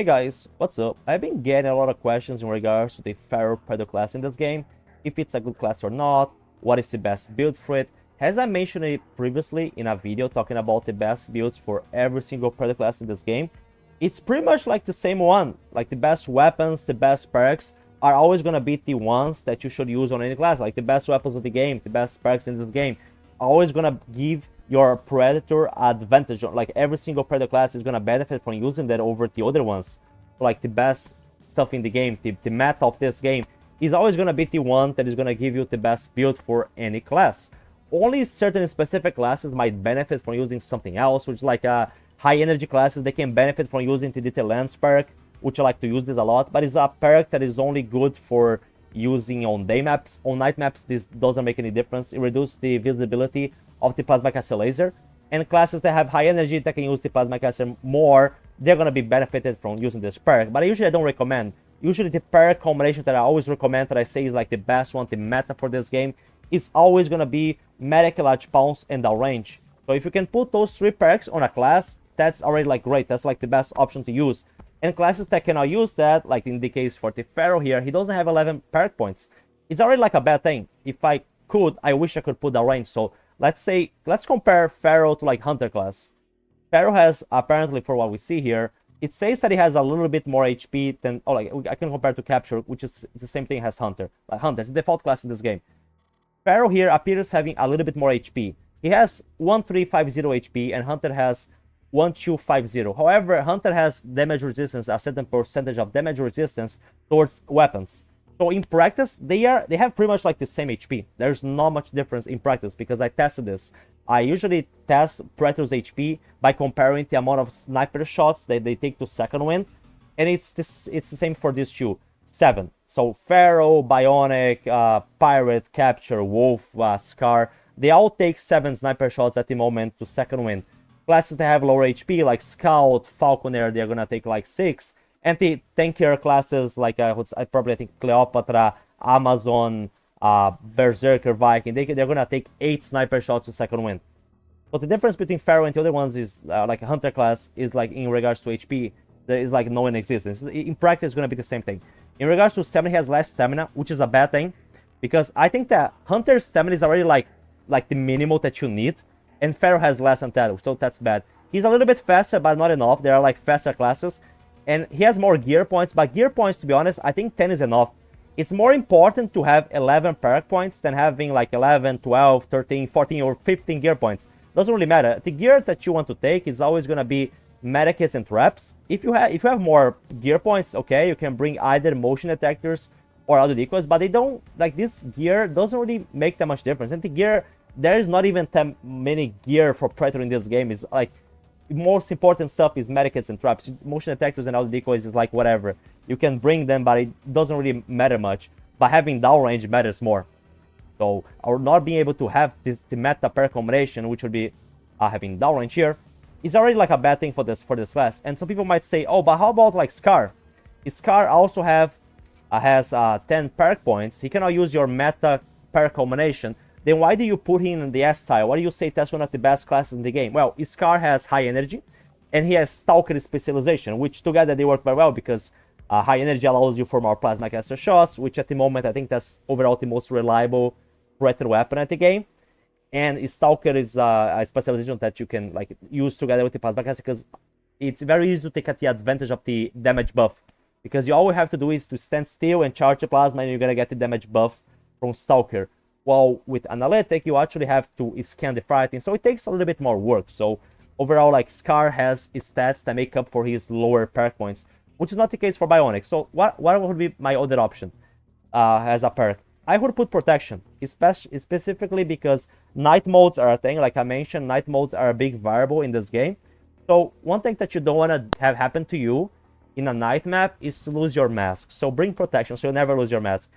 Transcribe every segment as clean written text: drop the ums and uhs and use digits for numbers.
Hey guys, what's up? I've been getting a lot of questions in regards to the Pharaoh Predator class in this game, if it's a good class or not, what is the best build for it. As I mentioned it previously in a video talking about the best builds for every single Predator class in this game, it's pretty much like the same one. Like the best weapons, the best perks are always gonna be the ones that you should use on any class. Like the best weapons of the game, the best perks in this game, are always gonna give your Predator advantage. Like every single Predator class is gonna benefit from using that over the other ones. Like the best stuff in the game, the meta of this game is always gonna be the one that is gonna give you the best build for any class. Only certain specific classes might benefit from using something else, which is like high energy classes. They can benefit from using the Detail Lens perk, which I like to use this a lot, but it's a perk that is only good for using on day maps. On night maps, this doesn't make any difference. It reduces the visibility of the Plasma Caster laser, and classes that have high energy that can use the Plasma Caster more, they're going to be benefited from using this perk. But usually I don't recommend. Usually the perk combination that I always recommend, that I say is like the best one, the meta for this game, is always going to be Medic, Large Pounce, and Downrange. So if you can put those three perks on a class, that's already like great. That's like the best option to use. And classes that cannot use that, like in the case for the Pharaoh here, he doesn't have 11 perk points. It's already like a bad thing. If I could, I wish I could put Downrange. So let's compare Pharaoh to like Hunter class. Pharaoh has, apparently for what we see here, it says that he has a little bit more HP than, oh, like I can compare to Capture, which is the same thing as Hunter. Like Hunter, the default class in this game. Pharaoh here appears having a little bit more HP. He has 1350 HP and Hunter has 1250. However, Hunter has damage resistance, a certain percentage of damage resistance towards weapons. So in practice, they have pretty much like the same HP. There's not much difference in practice because I tested this. I usually test Predator's HP by comparing the amount of sniper shots that they take to second wind, and it's the same for these two. 7. So Pharaoh, Bionic, Pirate, Capture, Wolf, Scar, they all take 7 sniper shots at the moment to second wind. Classes that have lower HP like Scout, Falconer, they're gonna take like 6. And the tankier classes like I think Cleopatra, Amazon, Berserker, Viking, they're gonna take 8 sniper shots to second wind. But the difference between Pharaoh and the other ones is like a Hunter class is like in regards to HP, there is like no existence. In practice, it's gonna be the same thing. In regards to stamina, he has less stamina, which is a bad thing, because I think that Hunter's stamina is already like the minimal that you need, and Pharaoh has less than that, so that's bad. He's a little bit faster, but not enough. There are like faster classes, and he has more gear points, but gear points, to be honest, I think 10 is enough. It's more important to have 11 perk points than having like 11, 12, 13, 14, or 15 gear points. Doesn't really matter. The gear that you want to take is always going to be medikits and traps. If you have more gear points, okay, you can bring either motion detectors or other decoys, but they don't, like, this gear doesn't really make that much difference. And the gear, there is not even that many gear for Predator in this game. Is like, the most important stuff is medikits and traps. Motion detectors and other decoys is like whatever. You can bring them, but it doesn't really matter much. But having downrange matters more. So, or not being able to have the meta perk combination, which would be having downrange here, is already like a bad thing for this class. And some people might say, oh, but how about like Scar? Scar also has 10 perk points. He cannot use your meta perk combination. Then why do you put him in the S-Style? Why do you say that's one of the best classes in the game? Well, Scar has high energy, and he has Stalker specialization, which together they work very well because high energy allows you for more Plasma Caster shots, which at the moment I think that's overall the most reliable Predator weapon at the game. And Stalker is a specialization that you can like use together with the Plasma Caster because it's very easy to take the advantage of the damage buff. Because all you have to do is to stand still and charge the Plasma, and you're gonna get the damage buff from Stalker. While with Analytic, you actually have to scan the fighting, so it takes a little bit more work. So overall, like, Scar has stats that make up for his lower perk points, which is not the case for Bionic. So what would be my other option as a perk? I would put Protection, specifically because night modes are a thing. Like I mentioned, night modes are a big variable in this game. So one thing that you don't want to have happen to you in a night map is to lose your mask. So bring Protection so you'll never lose your mask.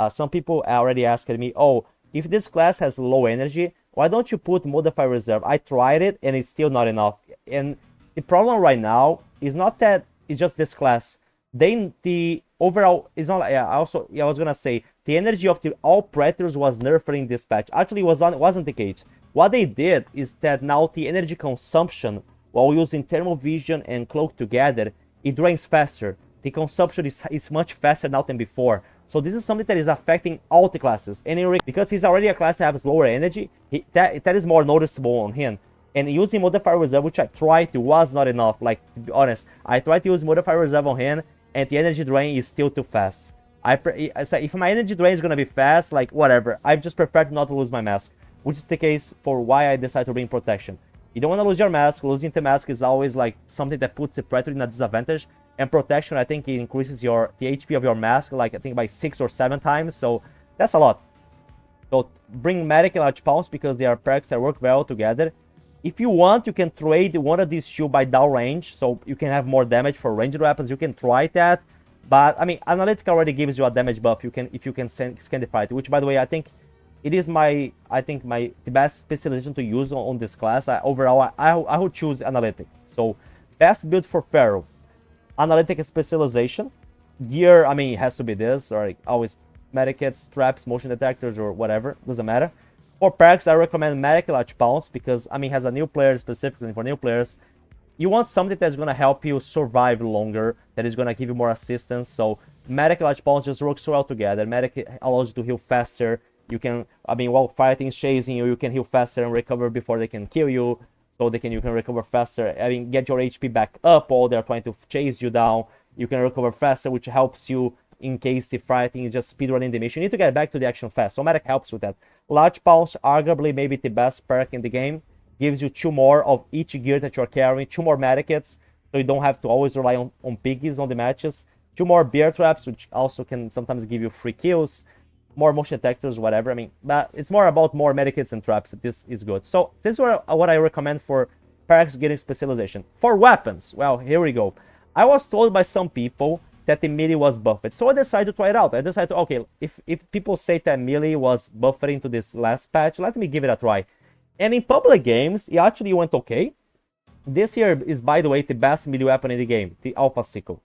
Some people already asked me, oh, if this class has low energy, why don't you put Modify Reserve? I tried it and it's still not enough. And the problem right now is not that it's just this class. The overall is not. I was gonna say the energy of all Predators was nerfed in this patch. Actually, wasn't the case. What they did is that now the energy consumption while using Thermal Vision and Cloak together, it drains faster. The consumption is much faster now than before. So this is something that is affecting all the classes. And because he's already a class that has lower energy, that is more noticeable on him. And using Modifier Reserve, which I tried to, was not enough. Like, to be honest, I tried to use Modifier Reserve on him, and the energy drain is still too fast. If my energy drain is gonna be fast, like, whatever. I just prefer to not lose my mask, which is the case for why I decided to bring Protection. You don't want to lose your mask. Losing the mask is always like something that puts the Predator in a disadvantage. And Protection, I think it increases the HP of your mask, like I think by 6 or 7 times. So that's a lot. So bring Medic and Large Pounce because they are perks that work well together. If you want, you can trade one of these two by downrange, so you can have more damage for ranged weapons. You can try that. But I mean, Analytic already gives you a damage buff. If you can scan the fight, which by the way, I think it is the best specialization to use on this class. Overall, I would choose Analytic. So best build for Pharaoh, Analytic specialization. Gear, I mean, it has to be this, or like always medikits, traps, motion detectors, or whatever, doesn't matter. For perks, I recommend Medic Large Pounce because I mean, has a new player specifically for new players. You want something that's gonna help you survive longer, that is gonna give you more assistance. So Medic Large Pounce just works so well together. Medic allows you to heal faster. You can, I mean, while fighting is chasing you, you can heal faster and recover before they can kill you. So you can recover faster. I mean, get your HP back up while they're trying to chase you down. You can recover faster, which helps you in case the fighting is just speedrunning the mission. You need to get back to the action fast. So Medic helps with that. Large Pounce, arguably maybe the best perk in the game. Gives you 2 more of each gear that you're carrying, 2 more medikits, so you don't have to always rely on piggies on the matches. 2 more bear traps, which also can sometimes give you free kills. More motion detectors, whatever. I mean, but it's more about more medikits and traps. This is good. So this is what I recommend for perks getting specialization. For weapons, well, here we go. I was told by some people that the melee was buffed, so I decided to try it out. I decided, okay, if people say that melee was buffed into this last patch, let me give it a try. And in public games, it actually went okay. This here is, by the way, the best melee weapon in the game, the Alpha Sickle.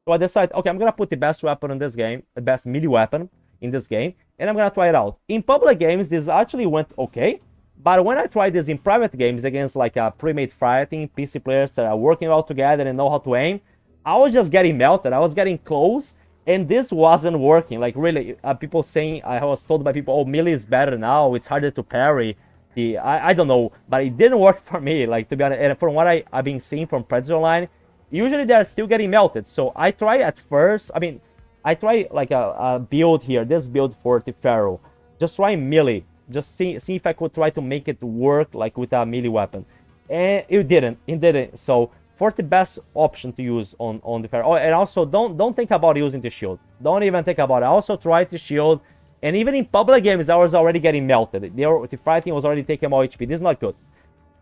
So I decided, okay, I'm gonna put the best weapon in this game, the best melee weapon in this game, and I'm gonna try it out. In public games, this actually went okay, but when I tried this in private games against like a pre-made fighting PC players that are working well together and know how to aim, I was just getting melted. I was getting close, and this wasn't working. Like really, people saying, I was told by people, oh, melee is better now, it's harder to parry. I don't know, but it didn't work for me, like, to be honest. And from what I've been seeing from Predator Online, usually they're still getting melted. So I try at first, I mean, I try like a build here, this build for the Pharaoh. Just try melee. Just see if I could try to make it work like with a melee weapon. And it didn't. So for the best option to use on the Pharaoh. Oh, and also don't think about using the shield. Don't even think about it. I also tried the shield. And even in public games, I was already getting melted. The fighting was already taking more HP. This is not good.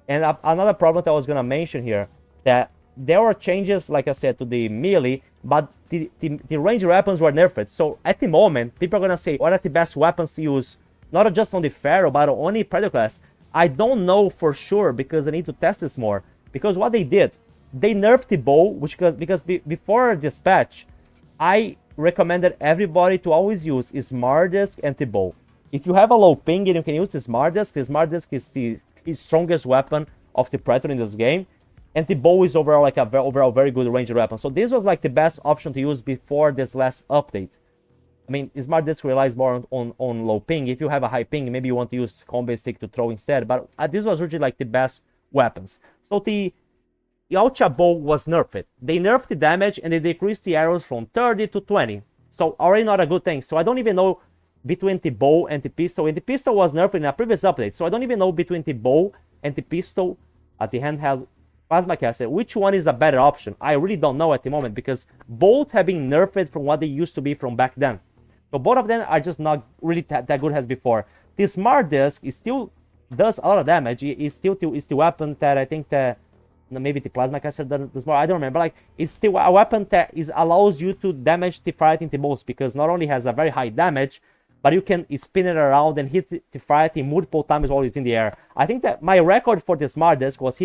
And another problem that I was going to mention here, that there were changes, like I said, to the melee, but the ranged weapons were nerfed. So at the moment, people are going to say, what are the best weapons to use? Not just on the Pharaoh, but on any Predator class. I don't know for sure because I need to test this more. Because what they did, they nerfed the bow, because before this patch, I recommended everybody to always use Smart Disc and the bow. If you have a low ping and you can use the Smart Disc is the strongest weapon of the Predator in this game, and the bow is overall like a overall very good ranged weapon. So this was like the best option to use before this last update. I mean, Smart Disc relies more on low ping. If you have a high ping, maybe you want to use combat stick to throw instead, but this was usually like the best weapons. So the Yautja bow was nerfed. They nerfed the damage and they decreased the arrows from 30 to 20. So already not a good thing. So I don't even know between the bow and the pistol. And the pistol was nerfed in a previous update. So I don't even know between the bow and the pistol at the handheld plasma caster which one is a better option. I really don't know at the moment because both have been nerfed from what they used to be from back then. So both of them are just not really that good as before. The Smart Disc is still does a lot of damage. It's still the weapon that I think that maybe the plasma caster does more. I don't remember. Like, it's still a weapon that allows you to damage the fighting the most because not only has a very high damage, but you can spin it around and hit the fighting multiple times while it's in the air. I think that my record for the Smart Disc was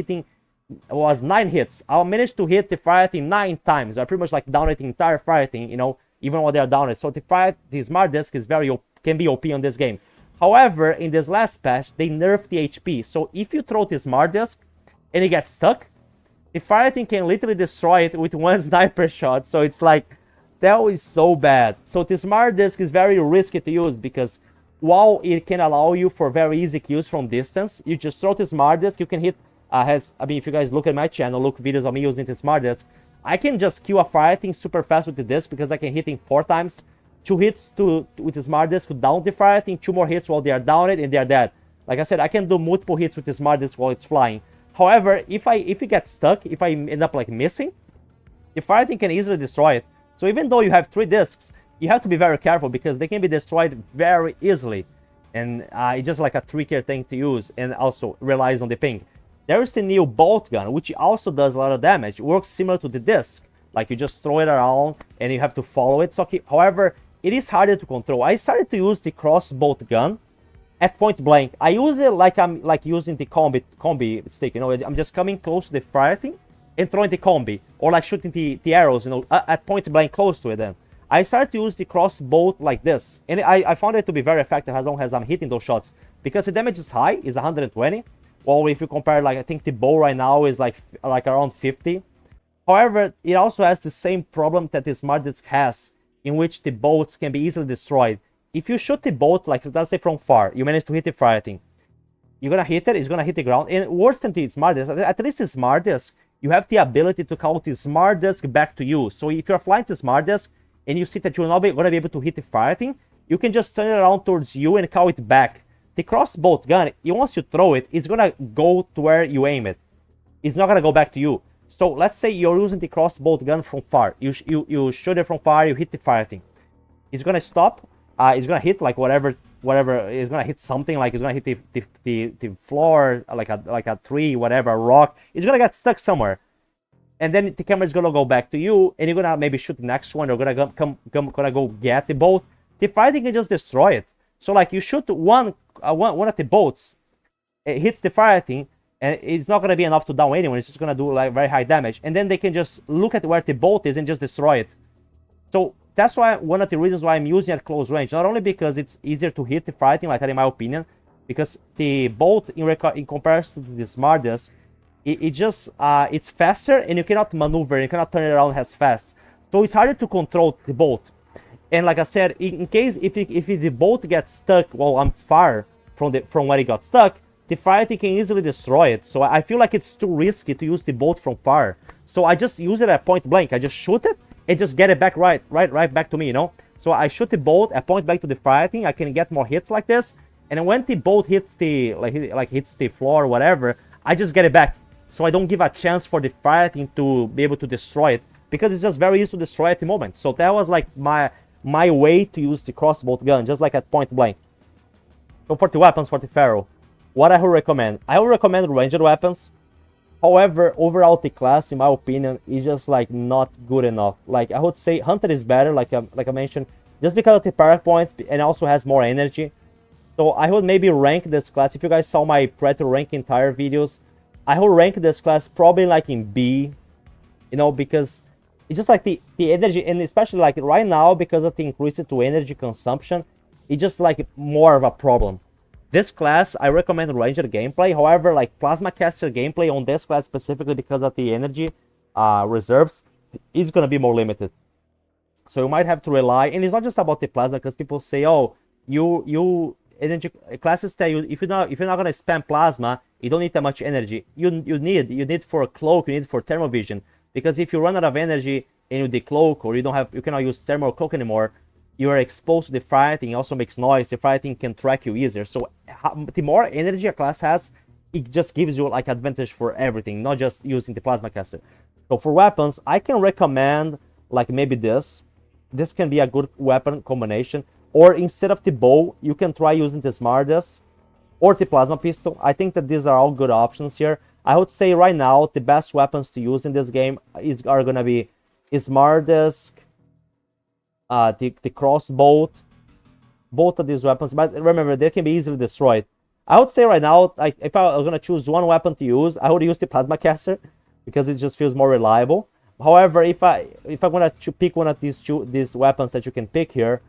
9 hits. I managed to hit the fighting 9 times. I pretty much like downed the entire fighting, you know, even while they are downed. So the Smart Disc is can be OP on this game. However, in this last patch, they nerfed the HP. So if you throw the Smart Disc and it gets stuck, The fireteam can literally destroy it with one sniper shot. So it's like, that is so bad. So the smart disc is very risky to use because while it can allow you for very easy kills from distance, you just throw the smart disc, you can hit, if you guys look at my channel, look videos of me using the smart disc, I can just kill a fireteam super fast with the disc because I can hit him 4 times. 2 hits with the smart disc to down the fireteam, 2 more hits while they are downed and they are dead. Like I said, I can do multiple hits with the smart disc while it's flying. However, if it gets stuck, if I end up like missing, the fireteam can easily destroy it. So even though you have 3 discs, you have to be very careful because they can be destroyed very easily. And it's just like a trickier thing to use and also relies on the ping. There is the new bolt gun, which also does a lot of damage. It works similar to the disc. Like you just throw it around and you have to follow it. So, however, it is harder to control. I started to use the crossbolt gun at point blank. I use it like I'm like using the combi stick. You know, I'm just coming close to the fireteam and throwing the combi, or like shooting the arrows, you know, at point blank close to it. Then I started to use the crossbolt like this, and I found it to be very effective as long as I'm hitting those shots because the damage is high, is 120. Well, if you compare, like, I think the bow right now is like around 50. However, it also has the same problem that the smart disc has, in which the bolts can be easily destroyed. If you shoot the bolt, like let's say from far, you manage to hit the fireteam, you're gonna hit it, it's gonna hit the ground, and worse than the smart disc, at least the smart disc, you have the ability to call the smart disc back to you. So if you're flying the smart disc and you see that you're not gonna be able to hit the fireteam, you can just turn it around towards you and call it back. The crossbolt gun, once you throw it, it's gonna go to where you aim it. It's not gonna go back to you. So let's say you're using the crossbolt gun from far. You shoot it from far, you hit the fireteam. It's gonna stop. It's gonna hit like whatever. It's gonna hit something, like it's gonna hit the floor, like a tree, whatever, a rock. It's gonna get stuck somewhere, and then the camera is gonna go back to you, and you're gonna maybe shoot the next one. Or gonna go get the boat. The fireteam can just destroy it. So like you shoot one of the boats, it hits the fireteam, and it's not gonna be enough to down anyone. It's just gonna do like very high damage, and then they can just look at where the boat is and just destroy it. So that's why one of the reasons why I'm using at close range. Not only because it's easier to hit the fireteam, like that in my opinion, because the bolt in comparison to the smart disc, it's faster and you cannot maneuver, you cannot turn it around as fast. So it's harder to control the bolt. And like I said, in case if the bolt gets stuck while I'm far from where it got stuck, the fireteam can easily destroy it. So I feel like it's too risky to use the bolt from far. So I just use it at point blank. I just shoot it and just get it back right back to me, you know. So I shoot the bolt at point blank to the fireteam. I can get more hits like this. And when the bolt hits the hits the floor or whatever, I just get it back. So I don't give a chance for the fireteam to be able to destroy it, because it's just very easy to destroy at the moment. So that was like my way to use the crossbolt gun, just like at point blank. So for the weapons for the Pharaoh, what I would recommend? I would recommend ranged weapons. However, overall the class, in my opinion, is just like not good enough. Like I would say Hunter is better, like I mentioned, just because of the power points and also has more energy. So I would maybe rank this class. If you guys saw my Predator rank entire videos, I would rank this class probably like in B, you know, because it's just like the energy, and especially like right now, because of the increase to energy consumption, it's just like more of a problem. This class, I recommend ranged gameplay. However, like Plasma Caster gameplay on this class specifically because of the energy reserves, is gonna be more limited. So you might have to rely, and it's not just about the plasma, because people say, oh, you energy classes tell you if you're not gonna spam plasma, you don't need that much energy. You need for a cloak, you need for thermal vision. Because if you run out of energy and you decloak, or you cannot use thermal cloak anymore, you are exposed to the fireteam. It also makes noise. The fireteam can track you easier. So the more energy a class has, it just gives you like advantage for everything, not just using the plasma caster. So for weapons, I can recommend like maybe this. This can be a good weapon combination. Or instead of the bow, you can try using the smart disc or the plasma pistol. I think that these are all good options here. I would say right now the best weapons to use in this game are gonna be smart disc, the crossbolt, both of these weapons. But remember, they can be easily destroyed. I would say right now, like if I was gonna choose one weapon to use, I would use the plasma caster because it just feels more reliable. However, if I'm gonna pick one of these weapons that you can pick here,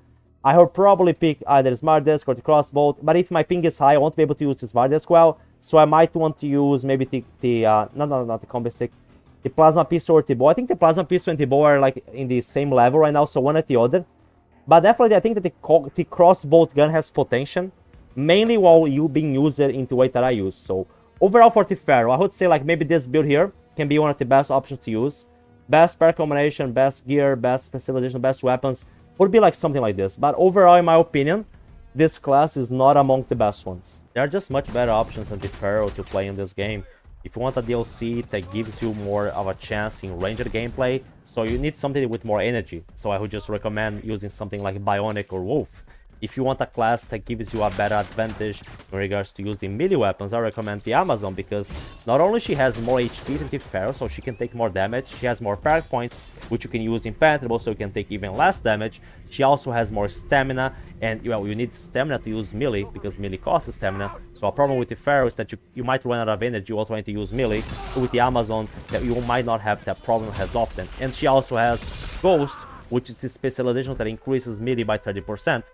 I would probably pick either smart disc or the crossbolt. But if my ping is high, I won't be able to use the smart disc well. So I might want to use maybe not the combi stick, the Plasma Pistol or T-Bow. I think the Plasma Pistol and T-Bow are like in the same level right now, so one at the other. But definitely I think that the crossbow gun has potential, mainly while you being used in the way that I use. So overall for T-Ferro, I would say like maybe this build here can be one of the best options to use. Best pair combination, best gear, best specialization, best weapons would be like something like this. But overall, in my opinion, this class is not among the best ones. There are just much better options than T-Ferro to play in this game. If you want a DLC that gives you more of a chance in ranged gameplay, so you need something with more energy. So I would just recommend using something like Bionic or Wolf. If you want a class that gives you a better advantage in regards to using melee weapons, I recommend the Amazon, because not only she has more HP than T-Ferro, so she can take more damage, she has more perk points, which you can use impenetrable, so you can take even less damage. She also has more stamina, and well, you need stamina to use melee, because melee costs stamina. So a problem with T-Ferro is that you might run out of energy while trying to use melee. So with the Amazon, that you might not have that problem as often. And she also has Ghost, which is the specialization that increases melee by 30%.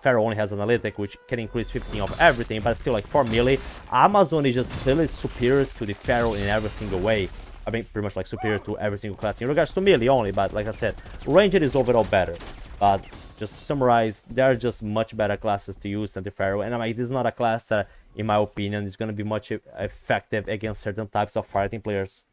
Ferro only has Analytic, which can increase 15 of everything, but still, like, for melee, Amazon is just clearly superior to the Ferro in every single way. I mean, pretty much, like, superior to every single class in regards to melee only, but like I said, ranged is overall better. But just to summarize, there are just much better classes to use than the Ferro, and I mean, this is not a class that, in my opinion, is going to be much effective against certain types of fighting players.